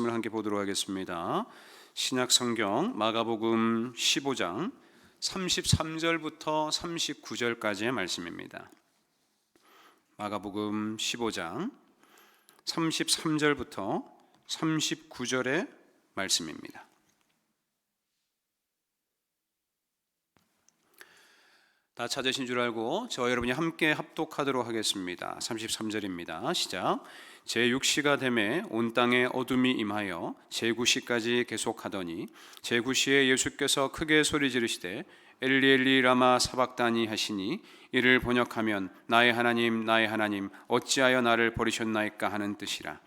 말씀을 함께 보도록 하겠습니다. 신약 성경 마가복음 15장 33절부터 39절까지의 말씀입니다. 마가복음 15장 33절부터 39절의 말씀입니다. 다 찾으신 줄 알고 저와 여러분이 함께 합독하도록 하겠습니다. 33절입니다. 시작. 제6시가 되매 온 땅에 어둠이 임하여 제9시까지 계속하더니 제9시에 예수께서 크게 소리 지르시되 엘리 엘리 라마 사박다니 하시니 이를 번역하면 나의 하나님 어찌하여 나를 버리셨나이까 하는 뜻이라.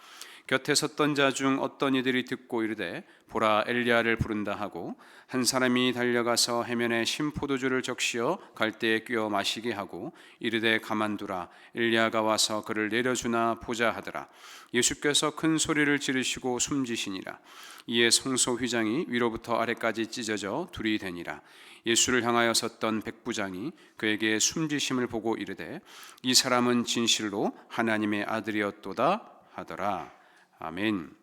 곁에 섰던 자 중 어떤 이들이 듣고 이르되 보라 엘리야를 부른다 하고 한 사람이 달려가서 해면에 신포도주를 적시어 갈대에 끼워 마시게 하고 이르되 가만두라 엘리야가 와서 그를 내려주나 보자 하더라. 예수께서 큰 소리를 지르시고 숨지시니라. 이에 성소 휘장이 위로부터 아래까지 찢어져 둘이 되니라. 예수를 향하여 섰던 백부장이 그에게 숨지심을 보고 이르되 이 사람은 진실로 하나님의 아들이었도다 하더라. 아멘.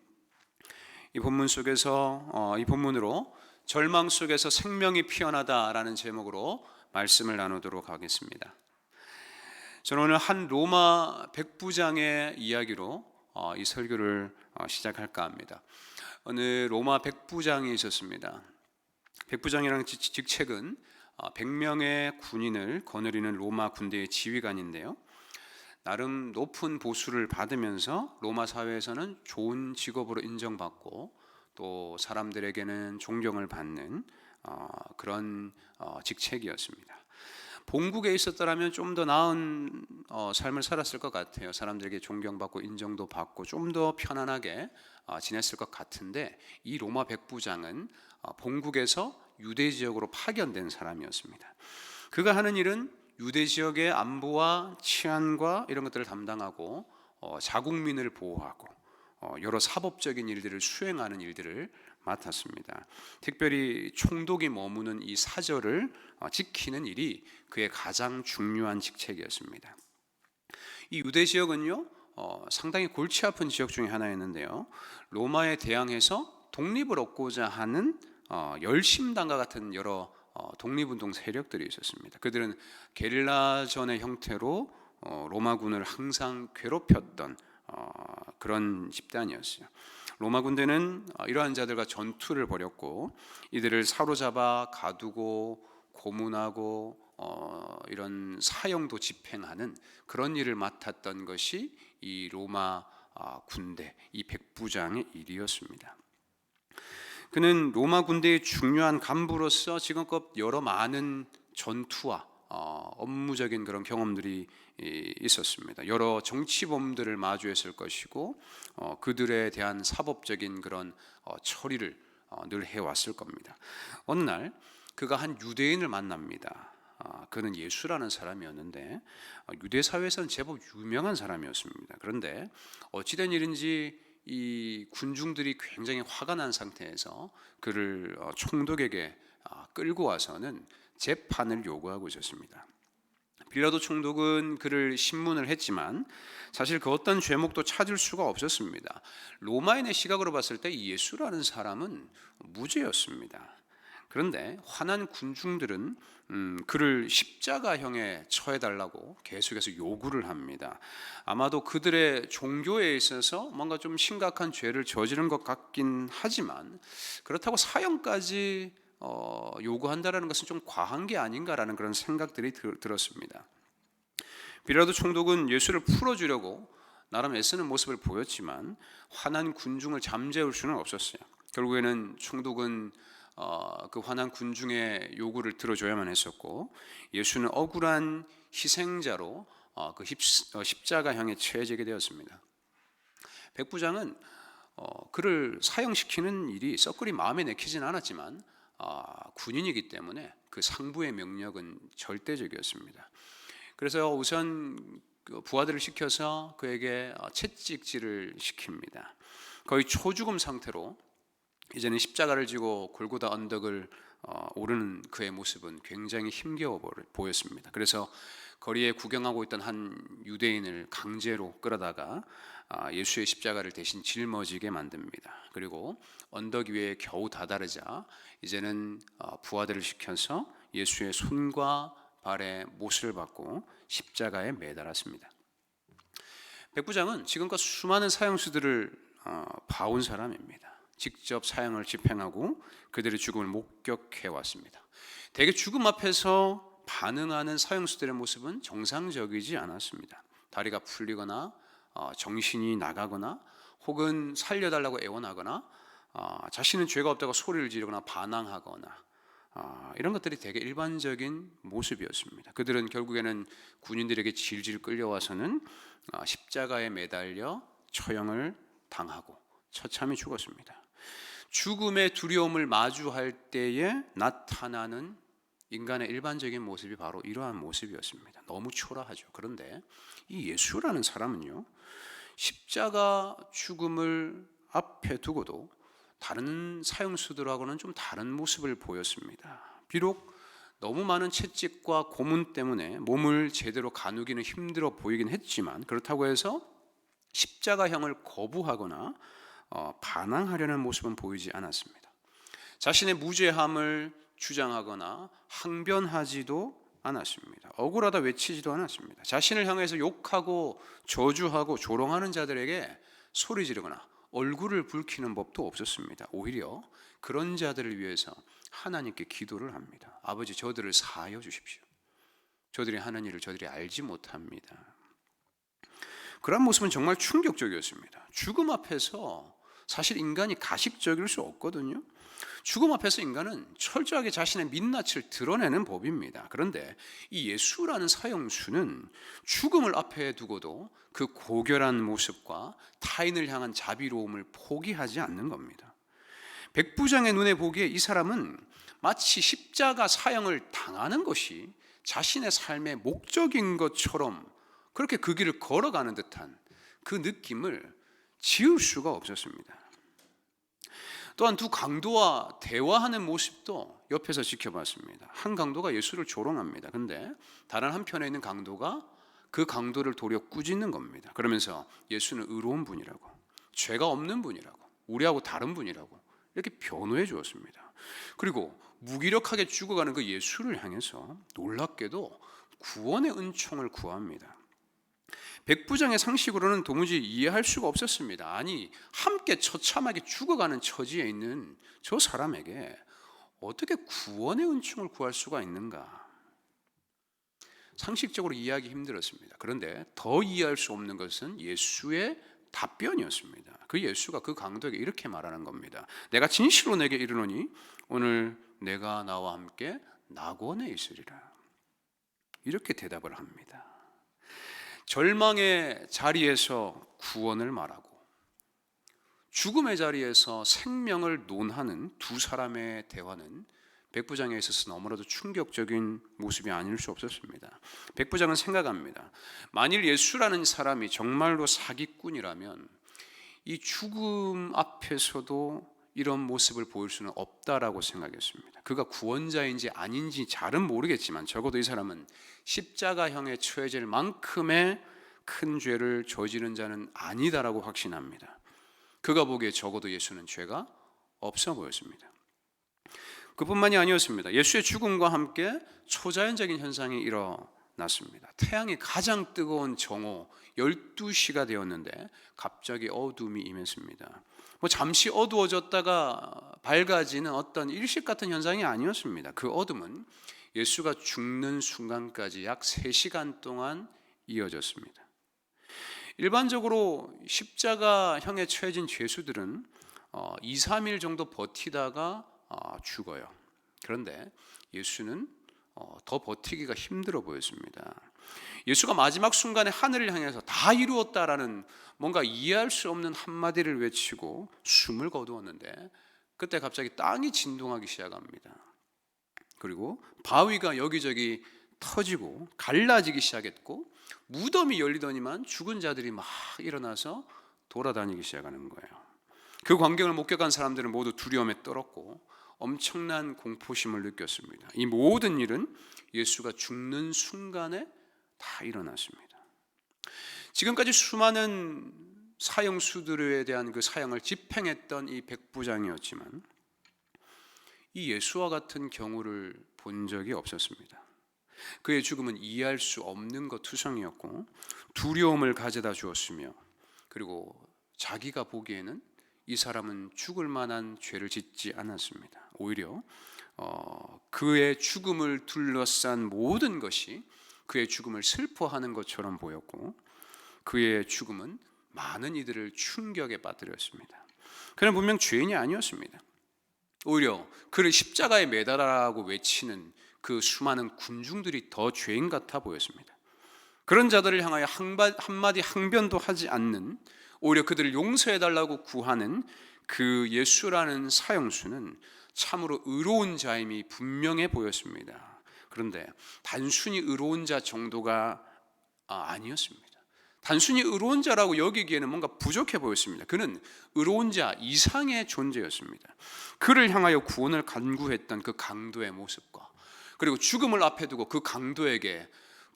이 본문 속에서 이 본문으로 절망 속에서 생명이 피어나다라는 제목으로 말씀을 나누도록 하겠습니다. 저는 오늘 한 로마 백부장의 이야기로 이 설교를 시작할까 합니다. 어느 로마 백부장이 있었습니다. 백부장이라는 직책은 100명의 군인을 거느리는 로마 군대의 지휘관인데요, 나름 높은 보수를 받으면서 로마 사회에서는 좋은 직업으로 인정받고 또 사람들에게는 존경을 받는 그런 직책이었습니다. 본국에 있었더라면 좀 더 나은 삶을 살았을 것 같아요. 사람들에게 존경받고 인정도 받고 좀 더 편안하게 지냈을 것 같은데, 이 로마 백부장은 본국에서 유대 지역으로 파견된 사람이었습니다. 그가 하는 일은 유대 지역의 안보와 치안과 이런 것들을 담당하고 자국민을 보호하고 여러 사법적인 일들을 수행하는 일들을 맡았습니다. 특별히 총독이 머무는 이 사저를 지키는 일이 그의 가장 중요한 직책이었습니다. 이 유대 지역은요, 상당히 골치 아픈 지역 중에 하나였는데요, 로마에 대항해서 독립을 얻고자 하는 열심당과 같은 여러 독립운동 세력들이 있었습니다. 그들은 게릴라전의 형태로 로마군을 항상 괴롭혔던 그런 집단이었어요. 로마 군대는 이러한 자들과 전투를 벌였고 이들을 사로잡아 가두고 고문하고 이런 사형도 집행하는 그런 일을 맡았던 것이 이 로마 군대, 이 백부장의 일이었습니다. 그는 로마 군대의 중요한 간부로서 지금껏 여러 많은 전투와 업무적인 그런 경험들이 있었습니다. 여러 정치범들을 마주했을 것이고 그들에 대한 사법적인 그런 처리를 늘 해왔을 겁니다. 어느 날 그가 한 유대인을 만납니다. 그는 예수라는 사람이었는데 유대 사회에서는 제법 유명한 사람이었습니다. 그런데 어찌된 일인지 이 군중들이 굉장히 화가 난 상태에서 그를 총독에게 끌고 와서는 재판을 요구하고 있었습니다. 빌라도 총독은 그를 신문을 했지만 사실 그 어떤 죄목도 찾을 수가 없었습니다. 로마인의 시각으로 봤을 때 예수라는 사람은 무죄였습니다. 그런데 화난 군중들은 그를 십자가형에 처해달라고 계속해서 요구를 합니다. 아마도 그들의 종교에 있어서 뭔가 좀 심각한 죄를 저지른 것 같긴 하지만 그렇다고 사형까지 요구한다는 것은 좀 과한 게 아닌가라는 그런 생각들이 들었습니다. 빌라도 총독은 예수를 풀어주려고 나름 애쓰는 모습을 보였지만 화난 군중을 잠재울 수는 없었어요. 결국에는 총독은 그 화난 군중의 요구를 들어줘야만 했었고 예수는 억울한 희생자로 그 십자가형에 처해지게 되었습니다. 백부장은 그를 사형시키는 일이 썩그리 마음에 내키진 않았지만 군인이기 때문에 그 상부의 명령은 절대적이었습니다. 그래서 우선 부하들을 시켜서 그에게 채찍질을 시킵니다. 거의 초죽음 상태로 이제는 십자가를 지고 골고다 언덕을 오르는 그의 모습은 굉장히 힘겨워 보였습니다. 그래서 거리에 구경하고 있던 한 유대인을 강제로 끌어다가 예수의 십자가를 대신 짊어지게 만듭니다. 그리고 언덕 위에 겨우 다다르자 이제는 부하들을 시켜서 예수의 손과 발에 못을 받고 십자가에 매달았습니다. 백부장은 지금껏 수많은 사형수들을 봐온 사람입니다. 직접 사형을 집행하고 그들의 죽음을 목격해 왔습니다. 대개 죽음 앞에서 반응하는 사형수들의 모습은 정상적이지 않았습니다. 다리가 풀리거나 정신이 나가거나 혹은 살려달라고 애원하거나 자신은 죄가 없다고 소리를 지르거나 반항하거나 이런 것들이 되게 일반적인 모습이었습니다. 그들은 결국에는 군인들에게 질질 끌려와서는 십자가에 매달려 처형을 당하고 처참히 죽었습니다. 죽음의 두려움을 마주할 때에 나타나는 인간의 일반적인 모습이 바로 이러한 모습이었습니다. 너무 초라하죠. 그런데 이 예수라는 사람은요, 십자가 죽음을 앞에 두고도 다른 사형수들하고는 좀 다른 모습을 보였습니다. 비록 너무 많은 채찍과 고문 때문에 몸을 제대로 가누기는 힘들어 보이긴 했지만 그렇다고 해서 십자가형을 거부하거나 반항하려는 모습은 보이지 않았습니다. 자신의 무죄함을 주장하거나 항변하지도 않았습니다. 억울하다 외치지도 않았습니다. 자신을 향해서 욕하고 저주하고 조롱하는 자들에게 소리 지르거나 얼굴을 붉히는 법도 없었습니다. 오히려 그런 자들을 위해서 하나님께 기도를 합니다. 아버지, 저들을 사하여 주십시오. 저들이 하는 일을 저들이 알지 못합니다. 그런 모습은 정말 충격적이었습니다. 죽음 앞에서 사실 인간이 가식적일 수 없거든요. 죽음 앞에서 인간은 철저하게 자신의 민낯을 드러내는 법입니다. 그런데 이 예수라는 사형수는 죽음을 앞에 두고도 그 고결한 모습과 타인을 향한 자비로움을 포기하지 않는 겁니다. 백부장의 눈에 보기에 이 사람은 마치 십자가 사형을 당하는 것이 자신의 삶의 목적인 것처럼 그렇게 그 길을 걸어가는 듯한 그 느낌을 지울 수가 없었습니다. 또한 두 강도와 대화하는 모습도 옆에서 지켜봤습니다. 한 강도가 예수를 조롱합니다. 근데 다른 한편에 있는 강도가 그 강도를 도리어 꾸짖는 겁니다. 그러면서 예수는 의로운 분이라고, 죄가 없는 분이라고, 우리하고 다른 분이라고 이렇게 변호해 주었습니다. 그리고 무기력하게 죽어가는 그 예수를 향해서 놀랍게도 구원의 은총을 구합니다. 백부장의 상식으로는 도무지 이해할 수가 없었습니다. 아니, 함께 처참하게 죽어가는 처지에 있는 저 사람에게 어떻게 구원의 은총을 구할 수가 있는가? 상식적으로 이해하기 힘들었습니다. 그런데 더 이해할 수 없는 것은 예수의 답변이었습니다. 그 예수가 그 강도에게 이렇게 말하는 겁니다. 내가 진실로 내게 이르노니 오늘 내가 나와 함께 낙원에 있으리라. 이렇게 대답을 합니다. 절망의 자리에서 구원을 말하고 죽음의 자리에서 생명을 논하는 두 사람의 대화는 백부장에 있어서 너무나도 충격적인 모습이 아닐 수 없었습니다. 백부장은 생각합니다. 만일 예수라는 사람이 정말로 사기꾼이라면 이 죽음 앞에서도 이런 모습을 보일 수는 없다라고 생각했습니다. 그가 구원자인지 아닌지 잘은 모르겠지만 적어도 이 사람은 십자가형에 처해질 만큼의 큰 죄를 저지른 자는 아니다라고 확신합니다. 그가 보기에 적어도 예수는 죄가 없어 보였습니다. 그뿐만이 아니었습니다. 예수의 죽음과 함께 초자연적인 현상이 일어났습니다. 태양이 가장 뜨거운 정오 12시가 되었는데 갑자기 어둠이 임했습니다. 잠시 어두워졌다가 밝아지는 어떤 일식 같은 현상이 아니었습니다. 그 어둠은 예수가 죽는 순간까지 약 3시간 동안 이어졌습니다. 일반적으로 십자가형에 처해진 죄수들은 2, 3일 정도 버티다가 죽어요. 그런데 예수는 더 버티기가 힘들어 보였습니다. 예수가 마지막 순간에 하늘을 향해서 다 이루었다라는 뭔가 이해할 수 없는 한마디를 외치고 숨을 거두었는데 그때 갑자기 땅이 진동하기 시작합니다. 그리고 바위가 여기저기 터지고 갈라지기 시작했고 무덤이 열리더니만 죽은 자들이 막 일어나서 돌아다니기 시작하는 거예요. 그 광경을 목격한 사람들은 모두 두려움에 떨었고 엄청난 공포심을 느꼈습니다. 이 모든 일은 예수가 죽는 순간에 다 일어났습니다. 지금까지 수많은 사형수들에 대한 그 사형을 집행했던 이 백부장이었지만 이 예수와 같은 경우를 본 적이 없었습니다. 그의 죽음은 이해할 수 없는 것 투성이었고 두려움을 가져다 주었으며, 그리고 자기가 보기에는 이 사람은 죽을 만한 죄를 짓지 않았습니다. 오히려 그의 죽음을 둘러싼 모든 것이 그의 죽음을 슬퍼하는 것처럼 보였고, 그의 죽음은 많은 이들을 충격에 빠뜨렸습니다. 그는 분명 죄인이 아니었습니다. 오히려 그를 십자가에 매달아라고 외치는 그 수많은 군중들이 더 죄인 같아 보였습니다. 그런 자들을 향하여 한마디 항변도 하지 않는, 오히려 그들을 용서해달라고 구하는 그 예수라는 사형수는 참으로 의로운 자임이 분명해 보였습니다. 그런데 단순히 의로운 자 정도가 아니었습니다. 단순히 의로운 자라고 여기기에는 뭔가 부족해 보였습니다. 그는 의로운 자 이상의 존재였습니다. 그를 향하여 구원을 간구했던 그 강도의 모습과, 그리고 죽음을 앞에 두고 그 강도에게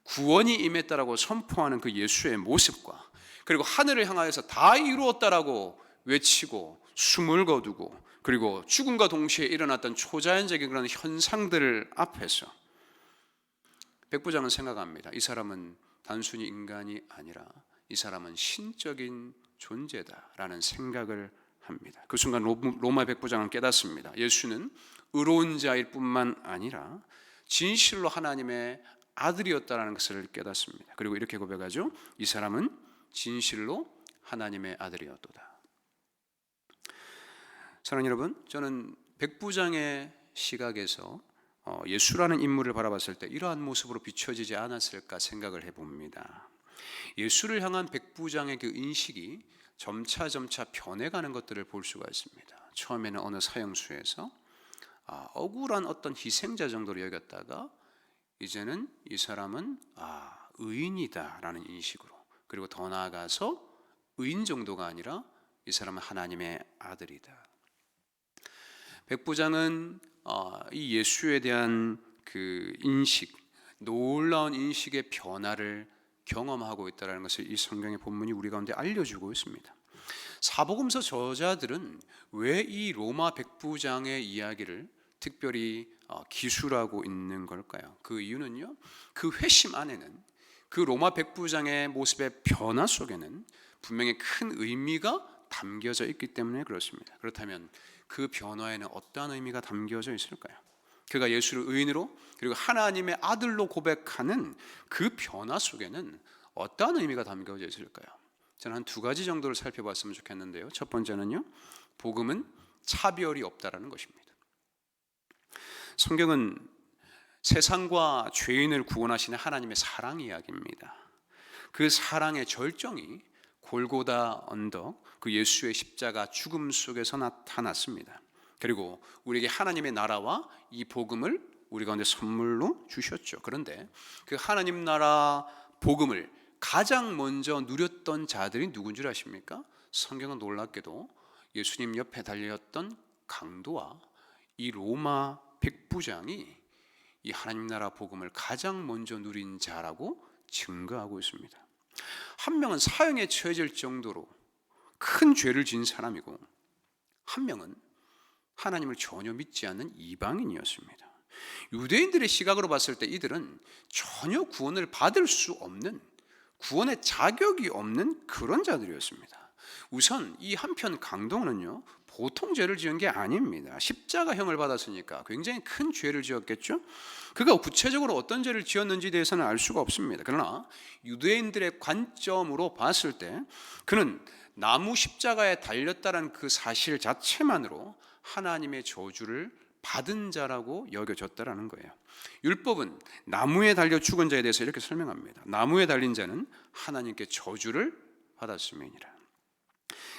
구원이 임했다라고 선포하는 그 예수의 모습과, 그리고 하늘을 향하여서 다 이루었다라고 외치고 숨을 거두고, 그리고 죽음과 동시에 일어났던 초자연적인 그런 현상들을 앞에서 백부장은 생각합니다. 이 사람은 단순히 인간이 아니라 이 사람은 신적인 존재다라는 생각을 합니다. 그 순간 로마 백부장은 깨닫습니다. 예수는 의로운 자일 뿐만 아니라 진실로 하나님의 아들이었다는 것을 깨닫습니다. 그리고 이렇게 고백하죠. 이 사람은 진실로 하나님의 아들이었도다. 사랑하는 여러분, 저는 백부장의 시각에서 예수라는 인물을 바라봤을 때 이러한 모습으로 비춰지지 않았을까 생각을 해봅니다. 예수를 향한 백부장의 그 인식이 점차 변해가는 것들을 볼 수가 있습니다. 처음에는 어느 사형수에서 억울한 어떤 희생자 정도로 여겼다가 이제는 이 사람은 의인이다라는 인식으로, 그리고 더 나아가서 의인 정도가 아니라 이 사람은 하나님의 아들이다. 백부장은 이 예수에 대한 그 인식, 놀라운 인식의 변화를 경험하고 있다는 것을 이 성경의 본문이 우리 가운데 알려주고 있습니다. 사복음서 저자들은 왜 이 로마 백부장의 이야기를 특별히 기술하고 있는 걸까요? 그 이유는요, 그 회심 안에는, 그 로마 백부장의 모습의 변화 속에는 분명히 큰 의미가 담겨져 있기 때문에 그렇습니다. 그렇다면 그 변화에는 어떠한 의미가 담겨져 있을까요? 그가 예수를 의인으로 그리고 하나님의 아들로 고백하는 그 변화 속에는 어떠한 의미가 담겨져 있을까요? 저는 한 두 가지 정도를 살펴봤으면 좋겠는데요. 첫 번째는요, 복음은 차별이 없다라는 것입니다. 성경은 세상과 죄인을 구원하시는 하나님의 사랑 이야기입니다. 그 사랑의 절정이 골고다 언덕, 그 예수의 십자가 죽음 속에서 나타났습니다. 그리고 우리에게 하나님의 나라와 이 복음을 우리 가운데 선물로 주셨죠. 그런데 그 하나님 나라 복음을 가장 먼저 누렸던 자들이 누군 줄 아십니까? 성경은 놀랍게도 예수님 옆에 달렸던 강도와 이 로마 백부장이 이 하나님 나라 복음을 가장 먼저 누린 자라고 증거하고 있습니다. 한 명은 사형에 처해질 정도로 큰 죄를 지은 사람이고, 한 명은 하나님을 전혀 믿지 않는 이방인이었습니다. 유대인들의 시각으로 봤을 때 이들은 전혀 구원을 받을 수 없는, 구원의 자격이 없는 그런 자들이었습니다. 우선 이 한편 강도는요, 보통 죄를 지은 게 아닙니다. 십자가형을 받았으니까 굉장히 큰 죄를 지었겠죠. 그가 구체적으로 어떤 죄를 지었는지에 대해서는 알 수가 없습니다. 그러나 유대인들의 관점으로 봤을 때 그는 나무 십자가에 달렸다는 그 사실 자체만으로 하나님의 저주를 받은 자라고 여겨졌다라는 거예요. 율법은 나무에 달려 죽은 자에 대해서 이렇게 설명합니다. 나무에 달린 자는 하나님께 저주를 받았음이니라.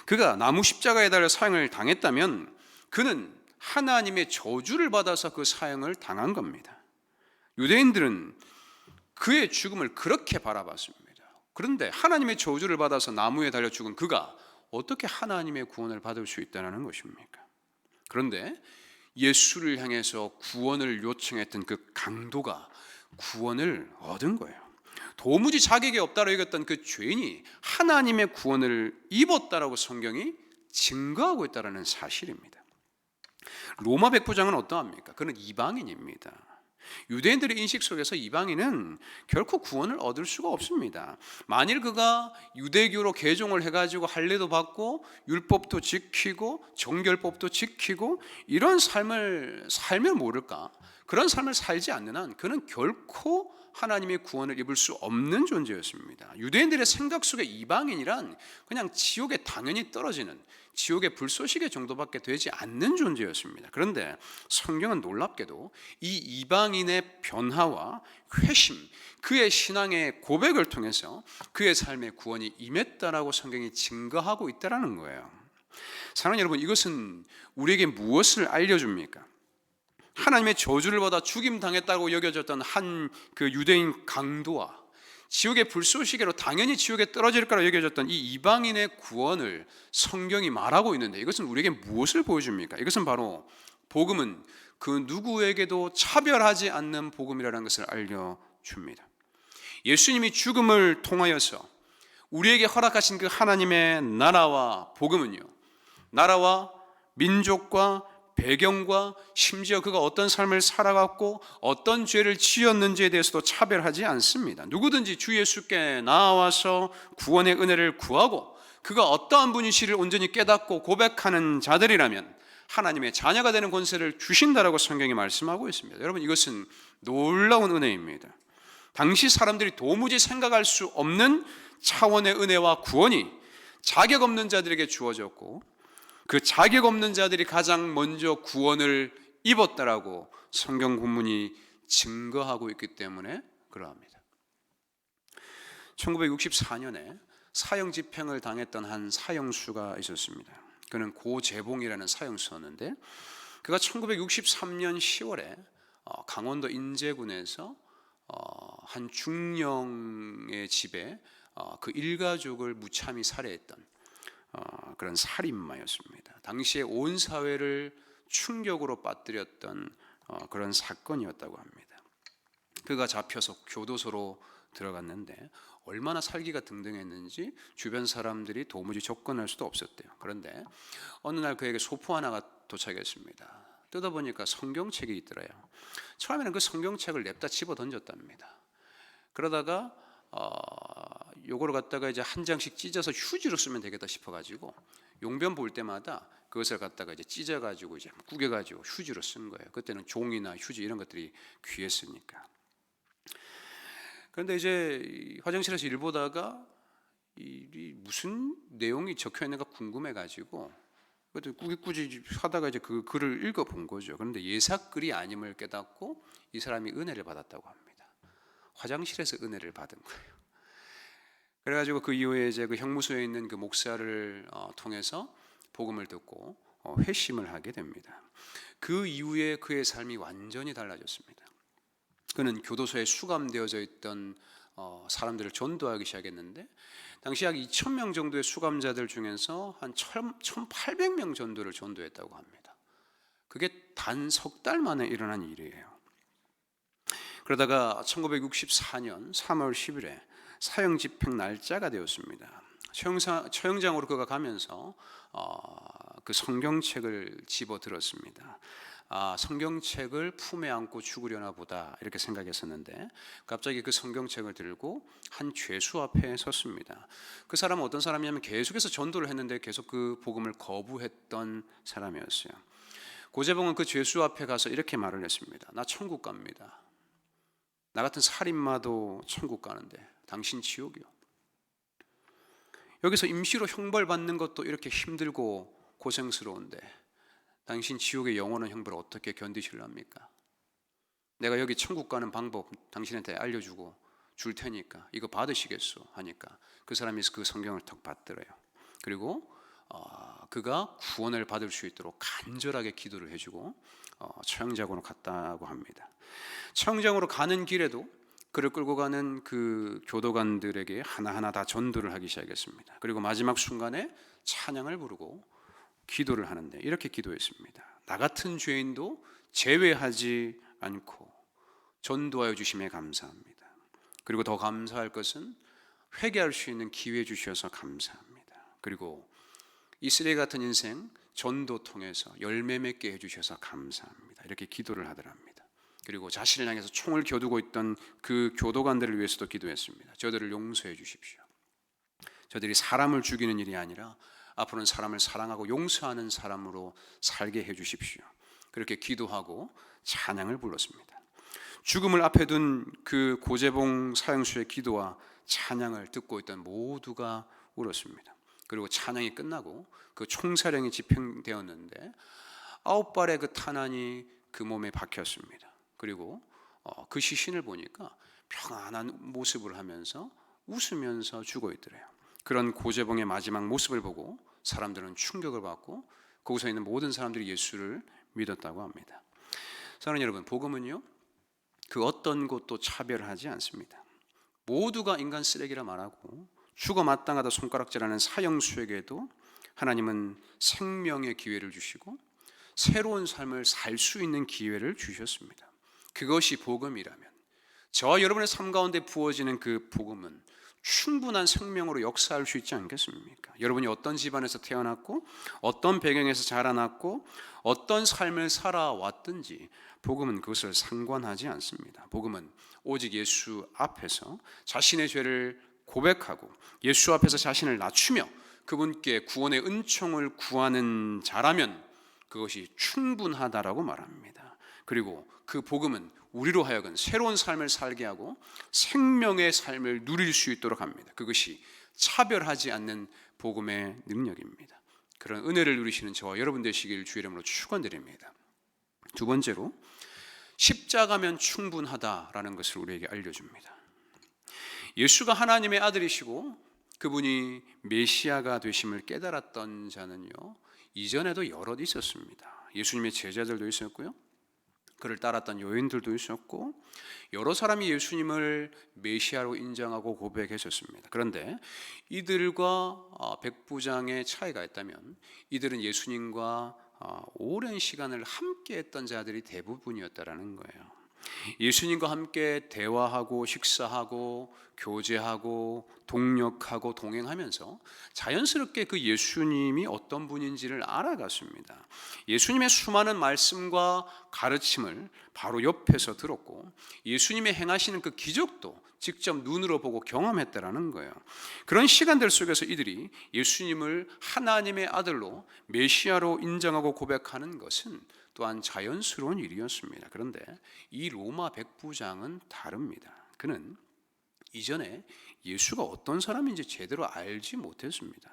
그가 나무 십자가에 달려 사형을 당했다면 그는 하나님의 저주를 받아서 그 사형을 당한 겁니다. 유대인들은 그의 죽음을 그렇게 바라봤습니다. 그런데 하나님의 저주를 받아서 나무에 달려 죽은 그가 어떻게 하나님의 구원을 받을 수 있다는 것입니까? 그런데 예수를 향해서 구원을 요청했던 그 강도가 구원을 얻은 거예요. 도무지 자격이 없다고 여겼던 그 죄인이 하나님의 구원을 입었다라고 성경이 증거하고 있다는 사실입니다. 로마 백부장은 어떠합니까? 그는 이방인입니다. 유대인들의 인식 속에서 이방인은 결코 구원을 얻을 수가 없습니다. 만일 그가 유대교로 개종을 해가지고 할례도 받고 율법도 지키고 정결법도 지키고 이런 삶을 살면 모를까? 그런 삶을 살지 않는 한 그는 결코 하나님의 구원을 입을 수 없는 존재였습니다. 유대인들의 생각 속에 이방인이란 그냥 지옥에 당연히 떨어지는 지옥의 불쏘시개 정도밖에 되지 않는 존재였습니다. 그런데 성경은 놀랍게도 이 이방인의 변화와 회심, 그의 신앙의 고백을 통해서 그의 삶에 구원이 임했다라고 성경이 증거하고 있다는 거예요. 사랑하는 여러분, 이것은 우리에게 무엇을 알려줍니까? 하나님의 저주를 받아 죽임당했다고 여겨졌던 한 그 유대인 강도와 지옥의 불쏘시개로 당연히 지옥에 떨어질 거라 여겨졌던 이 이방인의 구원을 성경이 말하고 있는데, 이것은 우리에게 무엇을 보여줍니까? 이것은 바로 복음은 그 누구에게도 차별하지 않는 복음이라는 것을 알려줍니다. 예수님이 죽음을 통하여서 우리에게 허락하신 그 하나님의 나라와 복음은요, 나라와 민족과 배경과 심지어 그가 어떤 삶을 살아갔고 어떤 죄를 지었는지에 대해서도 차별하지 않습니다. 누구든지 주 예수께 나와서 구원의 은혜를 구하고 그가 어떠한 분이시를 온전히 깨닫고 고백하는 자들이라면 하나님의 자녀가 되는 권세를 주신다라고 성경이 말씀하고 있습니다. 여러분, 이것은 놀라운 은혜입니다. 당시 사람들이 도무지 생각할 수 없는 차원의 은혜와 구원이 자격 없는 자들에게 주어졌고, 그 자격 없는 자들이 가장 먼저 구원을 입었다라고 성경 본문이 증거하고 있기 때문에 그러합니다. 1964년에 사형 집행을 당했던 한 사형수가 있었습니다. 그는 고재봉이라는 사형수였는데, 그가 1963년 10월에 강원도 인제군에서 한 중령의 집에 그 일가족을 무참히 살해했던 그런 살인마였습니다. 당시에 온 사회를 충격으로 빠뜨렸던 그런 사건이었다고 합니다. 그가 잡혀서 교도소로 들어갔는데 얼마나 살기가 등등했는지 주변 사람들이 도무지 접근할 수도 없었대요. 그런데 어느 날 그에게 소포 하나가 도착했습니다. 뜯어보니까 성경책이 있더래요. 처음에는 그 성경책을 냅다 집어 던졌답니다. 그러다가 요거를 갖다가 이제 한 장씩 찢어서 휴지로 쓰면 되겠다 싶어가지고 용변 볼 때마다 그것을 갖다가 이제 찢어가지고 이제 구겨가지고 휴지로 쓴 거예요. 그때는 종이나 휴지 이런 것들이 귀했으니까. 그런데 이제 화장실에서 일 보다가 이 무슨 내용이 적혀 있는가 궁금해가지고 그때 꾸깃꾸깃 하다가 이제 그 글을 읽어본 거죠. 그런데 예사글이 아님을 깨닫고 이 사람이 은혜를 받았다고 합니다. 화장실에서 은혜를 받은 거예요. 그래가지고 그 이후에 이제 그 형무소에 있는 그 목사를 통해서 복음을 듣고 회심을 하게 됩니다. 그 이후에 그의 삶이 완전히 달라졌습니다. 그는 교도소에 수감되어져 있던 사람들을 전도하기 시작했는데, 당시 약 2,000명 정도의 수감자들 중에서 한 1,800명 정도를 전도했다고 합니다. 그게 단 석 달 만에 일어난 일이에요. 그러다가 1964년 3월 10일에 사형 집행 날짜가 되었습니다. 처형장으로 그가 가면서 그 성경책을 집어 들었습니다. 성경책을 품에 안고 죽으려나 보다 이렇게 생각했었는데, 갑자기 그 성경책을 들고 한 죄수 앞에 섰습니다. 그 사람은 어떤 사람이냐면 계속해서 전도를 했는데 계속 그 복음을 거부했던 사람이었어요. 고재봉은 그 죄수 앞에 가서 이렇게 말을 했습니다. 나 천국 갑니다. 나 같은 살인마도 천국 가는데 당신 지옥이요. 여기서 임시로 형벌받는 것도 이렇게 힘들고 고생스러운데 당신 지옥의 영원한 형벌을 어떻게 견디실랍니까? 내가 여기 천국 가는 방법 당신한테 알려주고 줄 테니까 이거 받으시겠소 하니까 그 사람이 그 성경을 턱 받더래요. 그리고 그가 구원을 받을 수 있도록 간절하게 기도를 해주고 처형장으로 갔다고 합니다. 처형장으로 가는 길에도 그를 끌고 가는 그 교도관들에게 하나하나 다 전도를 하기 시작했습니다. 그리고 마지막 순간에 찬양을 부르고 기도를 하는데 이렇게 기도했습니다. 나 같은 죄인도 제외하지 않고 전도하여 주심에 감사합니다. 그리고 더 감사할 것은 회개할 수 있는 기회 주셔서 감사합니다. 그리고 이 쓰레기 같은 인생 전도 통해서 열매 맺게 해주셔서 감사합니다. 이렇게 기도를 하더랍니다. 그리고 자신을 향해서 총을 겨두고 있던 그 교도관들을 위해서도 기도했습니다. 저들을 용서해 주십시오. 저들이 사람을 죽이는 일이 아니라 앞으로는 사람을 사랑하고 용서하는 사람으로 살게 해 주십시오. 그렇게 기도하고 찬양을 불렀습니다. 죽음을 앞에 둔 그 고재봉 사형수의 기도와 찬양을 듣고 있던 모두가 울었습니다. 그리고 찬양이 끝나고 그 총사령이 집행되었는데 9발의 그 탄환이 그 몸에 박혔습니다. 그리고 그 시신을 보니까 평안한 모습을 하면서 웃으면서 죽어 있더래요. 그런 고재봉의 마지막 모습을 보고 사람들은 충격을 받고 거기서 있는 모든 사람들이 예수를 믿었다고 합니다. 사랑하는 여러분, 복음은요 그 어떤 것도 차별하지 않습니다. 모두가 인간 쓰레기라 말하고 죽어 마땅하다 손가락질하는 사형수에게도 하나님은 생명의 기회를 주시고 새로운 삶을 살 수 있는 기회를 주셨습니다. 그것이 복음이라면 저와 여러분의 삶 가운데 부어지는 그 복음은 충분한 생명으로 역사할 수 있지 않겠습니까? 여러분이 어떤 집안에서 태어났고 어떤 배경에서 자라났고 어떤 삶을 살아왔든지 복음은 그것을 상관하지 않습니다. 복음은 오직 예수 앞에서 자신의 죄를 고백하고 예수 앞에서 자신을 낮추며 그분께 구원의 은총을 구하는 자라면 그것이 충분하다라고 말합니다. 그리고 그 복음은 우리로 하여금 새로운 삶을 살게 하고 생명의 삶을 누릴 수 있도록 합니다. 그것이 차별하지 않는 복음의 능력입니다. 그런 은혜를 누리시는 저와 여러분 되시길 주의 이름으로 축원드립니다. 두 번째로 십자가면 충분하다라는 것을 우리에게 알려줍니다. 예수가 하나님의 아들이시고 그분이 메시아가 되심을 깨달았던 자는요 이전에도 여럿 있었습니다. 예수님의 제자들도 있었고요, 그를 따랐던 여인들도 있었고 여러 사람이 예수님을 메시아로 인정하고 고백했었습니다. 그런데 이들과 백부장의 차이가 있다면 이들은 예수님과 오랜 시간을 함께 했던 자들이 대부분이었다라는 거예요. 예수님과 함께 대화하고 식사하고 교제하고 동역하고 동행하면서 자연스럽게 그 예수님이 어떤 분인지를 알아갔습니다. 예수님의 수많은 말씀과 가르침을 바로 옆에서 들었고 예수님의 행하시는 그 기적도 직접 눈으로 보고 경험했다라는 거예요. 그런 시간들 속에서 이들이 예수님을 하나님의 아들로 메시아로 인정하고 고백하는 것은 또한 자연스러운 일이었습니다. 그런데 이 로마 백부장은 다릅니다. 그는 이전에 예수가 어떤 사람인지 제대로 알지 못했습니다.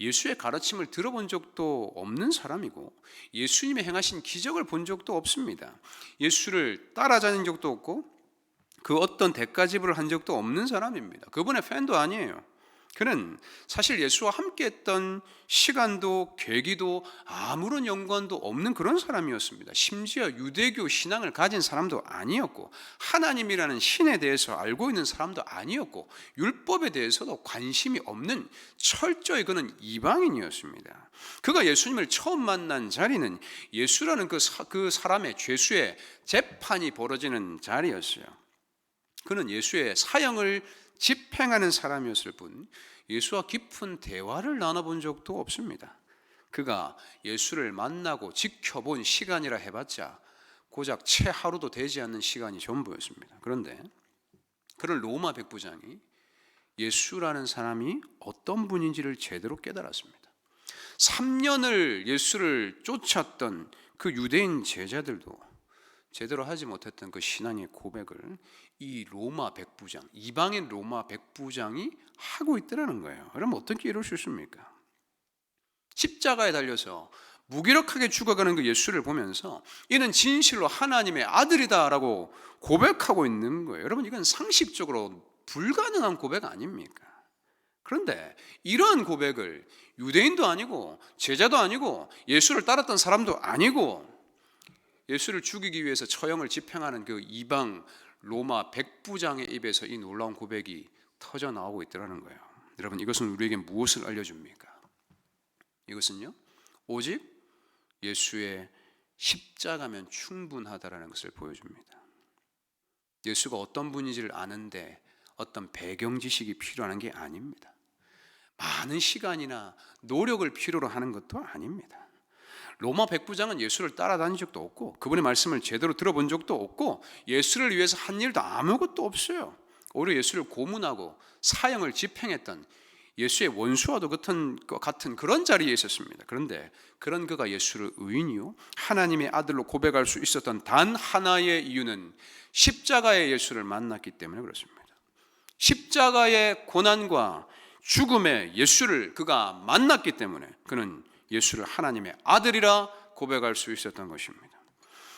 예수의 가르침을 들어본 적도 없는 사람이고 예수님의 행하신 기적을 본 적도 없습니다. 예수를 따라다닌 적도 없고 그 어떤 대가지불을 한 적도 없는 사람입니다. 그분의 팬도 아니에요. 그는 사실 예수와 함께했던 시간도 계기도 아무런 연관도 없는 그런 사람이었습니다. 심지어 유대교 신앙을 가진 사람도 아니었고 하나님이라는 신에 대해서 알고 있는 사람도 아니었고 율법에 대해서도 관심이 없는 철저히 그는 이방인이었습니다. 그가 예수님을 처음 만난 자리는 예수라는 그 사람의 죄수의 재판이 벌어지는 자리였어요. 그는 예수의 사형을 집행하는 사람이었을 뿐 예수와 깊은 대화를 나눠본 적도 없습니다. 그가 예수를 만나고 지켜본 시간이라 해봤자 고작 채 하루도 되지 않는 시간이 전부였습니다. 그런데 그런 로마 백부장이 예수라는 사람이 어떤 분인지를 제대로 깨달았습니다. 3년을 예수를 쫓았던 그 유대인 제자들도 제대로 하지 못했던 그 신앙의 고백을 이 로마 백부장, 이방인 로마 백부장이 하고 있더라는 거예요. 그럼 어떻게 이럴 수 있습니까? 십자가에 달려서 무기력하게 죽어가는 그 예수를 보면서 이는 진실로 하나님의 아들이다라고 고백하고 있는 거예요. 여러분, 이건 상식적으로 불가능한 고백 아닙니까? 그런데 이러한 고백을 유대인도 아니고 제자도 아니고 예수를 따랐던 사람도 아니고 예수를 죽이기 위해서 처형을 집행하는 그 이방 로마 백부장의 입에서 이 놀라운 고백이 터져 나오고 있더라는 거예요. 여러분, 이것은 우리에게 무엇을 알려줍니까? 이것은요, 오직 예수의 십자가면 충분하다라는 것을 보여줍니다. 예수가 어떤 분인지를 아는데 어떤 배경 지식이 필요한 게 아닙니다. 많은 시간이나 노력을 필요로 하는 것도 아닙니다. 로마 백부장은 예수를 따라다닌 적도 없고 그분의 말씀을 제대로 들어본 적도 없고 예수를 위해서 한 일도 아무것도 없어요. 오히려 예수를 고문하고 사형을 집행했던 예수의 원수와도 같은 그런 자리에 있었습니다. 그런데 그런 그가 예수를 의인이요 하나님의 아들로 고백할 수 있었던 단 하나의 이유는 십자가의 예수를 만났기 때문에 그렇습니다. 십자가의 고난과 죽음의 예수를 그가 만났기 때문에 그는 예수를 하나님의 아들이라 고백할 수 있었던 것입니다.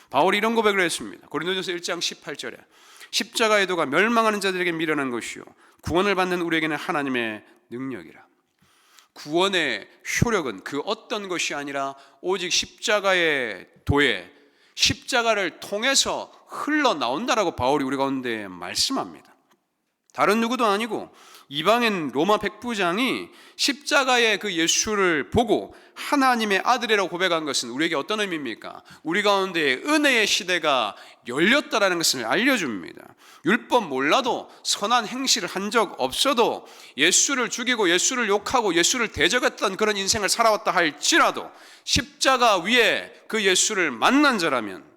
바울이 이런 고백을 했습니다. 고린도전서 1장 18절에 십자가의 도가 멸망하는 자들에게 미련한 것이요 구원을 받는 우리에게는 하나님의 능력이라. 구원의 효력은 그 어떤 것이 아니라 오직 십자가의 도에 십자가를 통해서 흘러나온다라고 바울이 우리 가운데 말씀합니다. 다른 누구도 아니고 이방인 로마 백부장이 십자가의 그 예수를 보고 하나님의 아들이라고 고백한 것은 우리에게 어떤 의미입니까? 우리 가운데 은혜의 시대가 열렸다라는 것을 알려줍니다. 율법 몰라도 선한 행실을 한 적 없어도 예수를 죽이고 예수를 욕하고 예수를 대적했던 그런 인생을 살아왔다 할지라도 십자가 위에 그 예수를 만난 자라면,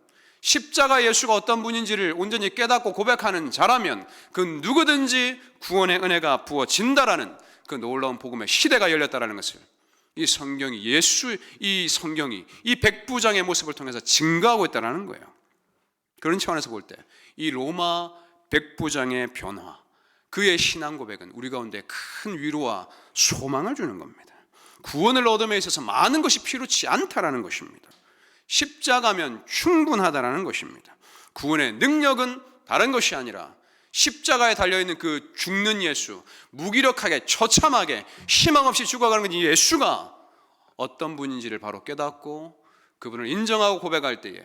십자가 예수가 어떤 분인지를 온전히 깨닫고 고백하는 자라면 그 누구든지 구원의 은혜가 부어진다라는 그 놀라운 복음의 시대가 열렸다라는 것을 이 성경이 이 백부장의 모습을 통해서 증거하고 있다는 거예요. 그런 차원에서 볼 때 이 로마 백부장의 변화, 그의 신앙 고백은 우리 가운데 큰 위로와 소망을 주는 겁니다. 구원을 얻음에 있어서 많은 것이 필요치 않다라는 것입니다. 십자가면 충분하다라는 것입니다. 구원의 능력은 다른 것이 아니라 십자가에 달려있는 그 죽는 예수, 무기력하게 처참하게 희망 없이 죽어가는 이 예수가 어떤 분인지를 바로 깨닫고 그분을 인정하고 고백할 때에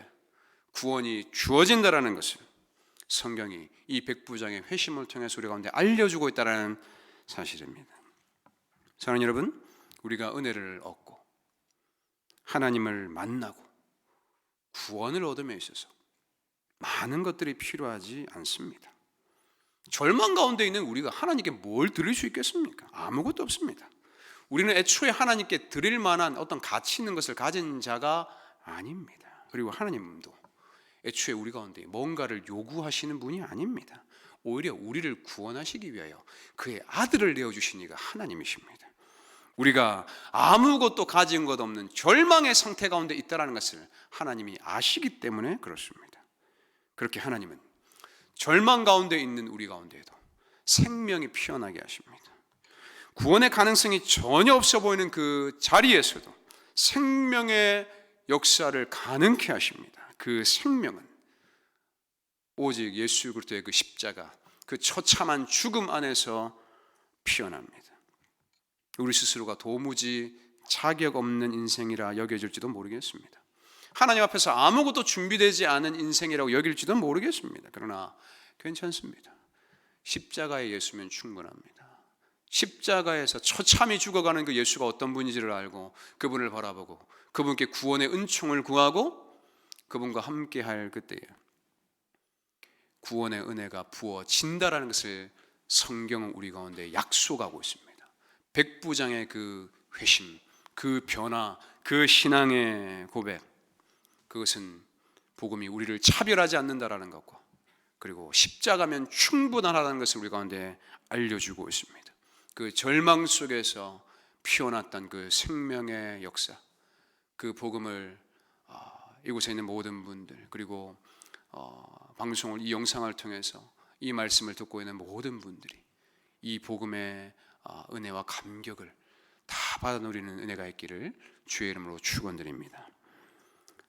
구원이 주어진다라는 것을 성경이 이 백부장의 회심을 통해서 우리 가운데 알려주고 있다는 사실입니다. 사랑하는 여러분, 우리가 은혜를 얻고 하나님을 만나고 구원을 얻음에 있어서 많은 것들이 필요하지 않습니다. 절망 가운데 있는 우리가 하나님께 뭘 드릴 수 있겠습니까? 아무것도 없습니다. 우리는 애초에 하나님께 드릴 만한 어떤 가치 있는 것을 가진 자가 아닙니다. 그리고 하나님도 애초에 우리 가운데 뭔가를 요구하시는 분이 아닙니다. 오히려 우리를 구원하시기 위하여 그의 아들을 내어주신 이가 하나님이십니다. 우리가 아무것도 가진 것 없는 절망의 상태 가운데 있다는 것을 하나님이 아시기 때문에 그렇습니다. 그렇게 하나님은 절망 가운데 있는 우리 가운데에도 생명이 피어나게 하십니다. 구원의 가능성이 전혀 없어 보이는 그 자리에서도 생명의 역사를 가능케 하십니다. 그 생명은 오직 예수 그리스도의 그 십자가, 그 처참한 죽음 안에서 피어납니다. 우리 스스로가 도무지 자격 없는 인생이라 여겨질지도 모르겠습니다. 하나님 앞에서 아무것도 준비되지 않은 인생이라고 여길지도 모르겠습니다. 그러나 괜찮습니다. 십자가의 예수면 충분합니다. 십자가에서 처참히 죽어가는 그 예수가 어떤 분인지를 알고 그분을 바라보고 그분께 구원의 은총을 구하고 그분과 함께할 그때에 구원의 은혜가 부어진다라는 것을 성경은 우리 가운데 약속하고 있습니다. 백부장의 그 회심, 그 변화, 그 신앙의 고백, 그것은 복음이 우리를 차별하지 않는다라는 것과 그리고 십자가면 충분하다는 것을 우리 가운데 알려주고 있습니다. 그 절망 속에서 피어났던 그 생명의 역사, 그 복음을 이곳에 있는 모든 분들 그리고 방송을 이 영상을 통해서 이 말씀을 듣고 있는 모든 분들이 이 복음의 은혜와 감격을 다 받아 누리는 은혜가 있기를 주의 이름으로 축원드립니다.